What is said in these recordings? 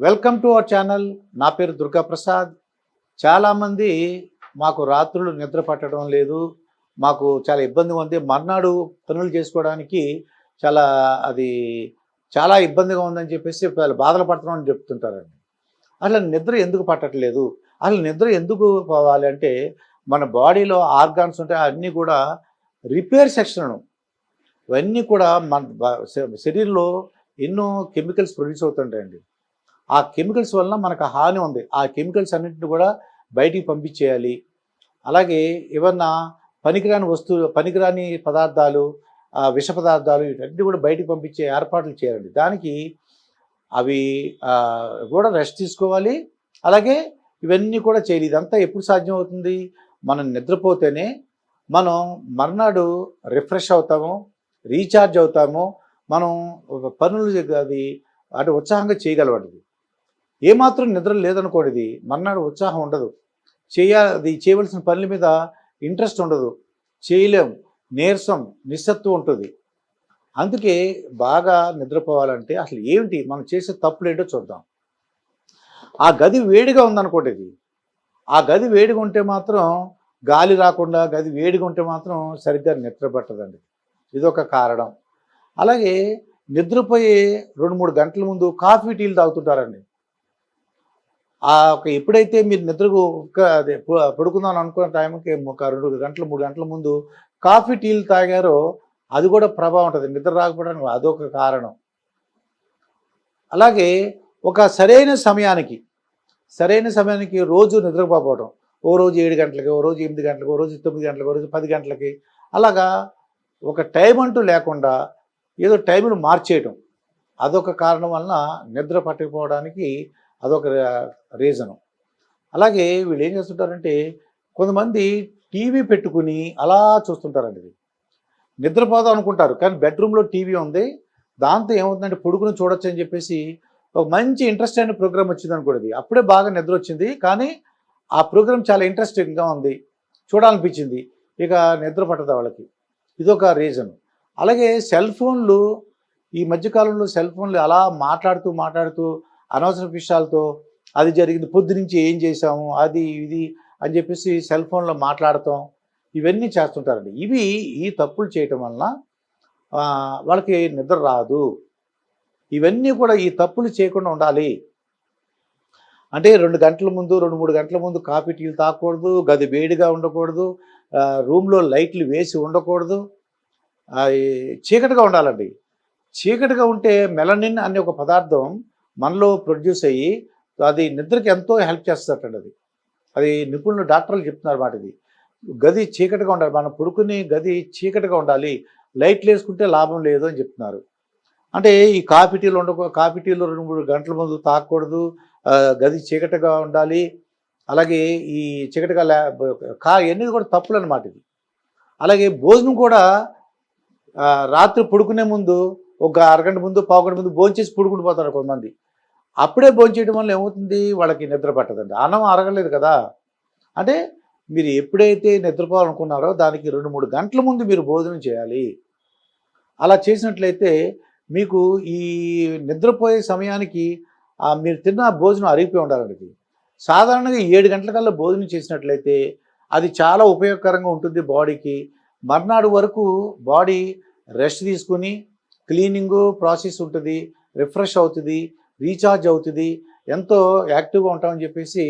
Welcome to our channel. నా పేరు దుర్గా ప్రసాద్. చాలామంది మాకు రాత్రులు నిద్ర పట్టడం లేదు, మాకు చాలా ఇబ్బందిగా ఉంది, మర్నాడు పనులు చేసుకోవడానికి చాలా అది చాలా ఇబ్బందిగా ఉందని చెప్పేసి వాళ్ళు బాధలు పడుతున్నామని చెప్తుంటారండి. అసలు నిద్ర ఎందుకు పట్టట్లేదు? అసలు నిద్ర ఎందుకు పోవాలి అంటే మన బాడీలో ఆర్గాన్స్ ఉంటాయి, అన్నీ కూడా రిపేర్ సెక్షన్. ఇవన్నీ కూడా మన శరీరంలో ఎన్నో కెమికల్స్ ప్రొడ్యూస్ అవుతుంటాయండి. ఆ కెమికల్స్ వలన మనకు హాని ఉంది. ఆ కెమికల్స్ అన్నింటిని కూడా బయటికి పంపించేయాలి. అలాగే ఏమన్నా పనికిరాని పదార్థాలు, విష పదార్థాలు వీటన్నిటిని కూడా బయటికి పంపించే ఏర్పాట్లు చేయాలండి. దానికి అవి కూడా రెస్ట్ తీసుకోవాలి. అలాగే ఇవన్నీ కూడా చేయాలి. ఇదంతా ఎప్పుడు సాధ్యం అవుతుంది? మనం నిద్రపోతేనే మనం మర్నాడు రిఫ్రెష్ అవుతాము, రీఛార్జ్ అవుతాము. మనం పనులు అది అంటే ఉత్సాహంగా చేయగలవాడిది. ఏమాత్రం నిద్ర లేదనుకోండి, మర్నాడు ఉత్సాహం ఉండదు, చేయవలసిన పనుల మీద ఇంట్రెస్ట్ ఉండదు, చేయలేం, నీరసం, నిస్సత్వం ఉంటుంది. అందుకే బాగా నిద్రపోవాలంటే అసలు ఏమిటి మనం చేసే తప్పులు ఏంటో చూద్దాం. ఆ గది వేడిగా ఉందనుకోండి, ఆ గది వేడిగా ఉంటే మాత్రం గాలి రాకుండా గది వేడిగా ఉంటే మాత్రం సరిగ్గా నిద్ర పట్టదండి. ఇదొక కారణం. అలాగే నిద్రపోయే 2-3 గంటల ముందు కాఫీ టీలు తాగుతుంటారండి. ఎప్పుడైతే మీరు నిద్రకు పడుకుందాం అనుకున్న టైంకి ఒక 2 గంటలు 3 గంటల ముందు కాఫీ టీలు తాగారో అది కూడా ప్రభావం ఉంటుంది. నిద్ర రాకపోవడానికి అదొక కారణం. అలాగే ఒక సరైన సమయానికి రోజు నిద్రపోకపోవడం. ఓ రోజు 7 గంటలకి, ఓ రోజు 8 గంటలకి, ఓ రోజు 9 గంటలకి, ఓ రోజు 10 గంటలకి, అలాగా ఒక టైం అంటూ లేకుండా ఏదో టైంను మార్చేయటం అదొక కారణం వలన నిద్ర పట్టకపోవడానికి అదొక రీజను. అలాగే వీళ్ళు ఏం చేస్తుంటారంటే కొంతమంది టీవీ పెట్టుకుని అలా చూస్తుంటారండి. ఇది నిద్రపోదాం అనుకుంటారు, కానీ బెడ్రూమ్లో టీవీ ఉంది. దాంతో ఏమవుతుందంటే పొడుకుని చూడొచ్చు అని చెప్పేసి ఒక మంచి ఇంట్రెస్ట్ అయిన ప్రోగ్రామ్ వచ్చింది అనుకోండి, అప్పుడే బాగా నిద్ర వచ్చింది, కానీ ఆ ప్రోగ్రామ్ చాలా ఇంట్రెస్టింగ్గా ఉంది, చూడాలనిపించింది, ఇక నిద్ర పట్టదు వాళ్ళకి. ఇదొక రీజన్. అలాగే ఈ మధ్యకాలంలో సెల్ ఫోన్లు అలా మాట్లాడుతూ అనవసర విషయాలతో అది జరిగింది, పొద్దునుంచి ఏం చేశాము, అది ఇది అని చెప్పేసి సెల్ ఫోన్లో మాట్లాడటం ఇవన్నీ చేస్తుంటారండి. ఈ తప్పులు చేయటం వలన వాళ్ళకి నిద్ర రాదు. ఇవన్నీ కూడా ఈ తప్పులు చేయకుండా ఉండాలి అంటే 2 గంటల ముందు 2-3 గంటల ముందు కాఫీ టీలు తాగకూడదు, గది వేడిగా ఉండకూడదు, రూమ్లో లైట్లు వేసి ఉండకూడదు, చీకటిగా ఉండాలండి. చీకటిగా ఉంటే మెలనిన్ అనే ఒక పదార్థం మనలో ప్రొడ్యూస్ అయ్యి అది నిద్రకి ఎంతో హెల్ప్ చేస్తుందండి. అది నిపుణులు డాక్టర్లు చెప్తున్నారు మాట. ఇది గది చీకటిగా ఉండాలి, మనం పడుకునే గది చీకటిగా ఉండాలి, లైట్లు వేసుకుంటే లాభం లేదు అని చెప్తున్నారు. అంటే ఈ కాఫీ టీలు 2-3 గంటల ముందు తాగకూడదు, గది చీకటిగా ఉండాలి, అలాగే ఈ చీకటిగా ఇవన్నీ కూడా తప్పులు అన్నమాట. ఇది అలాగే భోజనం కూడా రాత్రి పడుకునే ముందు ఒక అరగంట ముందు, పావుగంట ముందు భోంచేసి పడుకుంటూ పోతారు కొంతమంది. అప్పుడే భోంచేయడం వల్ల ఏమవుతుంది, వాళ్ళకి నిద్ర పట్టదండి. అన్నం అరగలేదు కదా. అంటే మీరు ఎప్పుడైతే నిద్రపోవాలనుకున్నారో దానికి 2-3 గంటల ముందు మీరు భోజనం చేయాలి. అలా చేసినట్లయితే మీకు ఈ నిద్రపోయే సమయానికి మీరు తిన్న భోజనం అరిగిపోయి ఉండాలండి. సాధారణంగా 7 గంటలకల్లా భోజనం చేసినట్లయితే అది చాలా ఉపయోగకరంగా ఉంటుంది బాడీకి. మర్నాడు వరకు బాడీ రెస్ట్ తీసుకుని క్లీనింగు ప్రాసెస్ ఉంటుంది, రిఫ్రెష్ అవుతుంది, రీఛార్జ్ అవుతుంది, ఎంతో యాక్టివ్గా ఉంటామని చెప్పేసి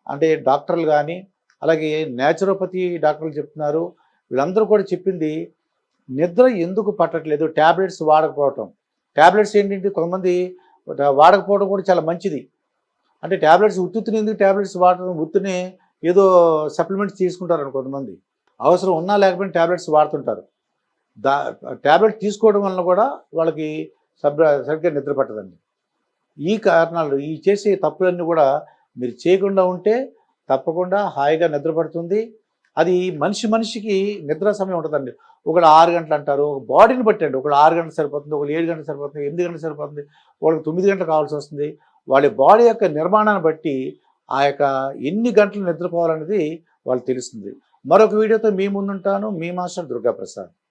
అంటే డాక్టర్లు కానీ అలాగే న్యాచురోపతి డాక్టర్లు చెప్తున్నారు. వీళ్ళందరూ కూడా చెప్పింది నిద్ర ఎందుకు పట్టట్లేదు, ట్యాబ్లెట్స్ వాడకపోవటం. ట్యాబ్లెట్స్ ఏంటంటే కొంతమంది వాడకపోవడం కూడా చాలా మంచిది. అంటే ట్యాబ్లెట్స్ ఎందుకు ట్యాబ్లెట్స్ వాడటం, ఉత్తునే ఏదో సప్లిమెంట్స్ తీసుకుంటారని కొంతమంది. అవసరం ఉన్నా లేకపోయినా ట్యాబ్లెట్స్ వాడుతుంటారు. ట్యాబ్లెట్ తీసుకోవడం వలన కూడా వాళ్ళకి సరిగ్గా నిద్ర పట్టదండి. ఈ కారణాలు చేసే తప్పులన్నీ కూడా మీరు చేయకుండా ఉంటే తప్పకుండా హాయిగా నిద్ర పడుతుంది. అది మనిషికి నిద్ర సమయం ఉంటుందండి. ఒకళ్ళు 6 గంటలు అంటారు, ఒక బాడీని బట్టి అండి. ఒకళ్ళు 6 గంటలు సరిపోతుంది, ఒకళ్ళు 7 గంటలు సరిపోతుంది, 8 గంటలు సరిపోతుంది, వాళ్ళకి 9 గంటలు కావాల్సి వస్తుంది. వాళ్ళ బాడీ యొక్క నిర్మాణాన్ని బట్టి ఎన్ని గంటలు నిద్రపోవాలనేది వాళ్ళకి తెలుస్తుంది. మరొక వీడియోతో మీ ముందుంటాను. మీ మాస్టర్ దుర్గా ప్రసాద్.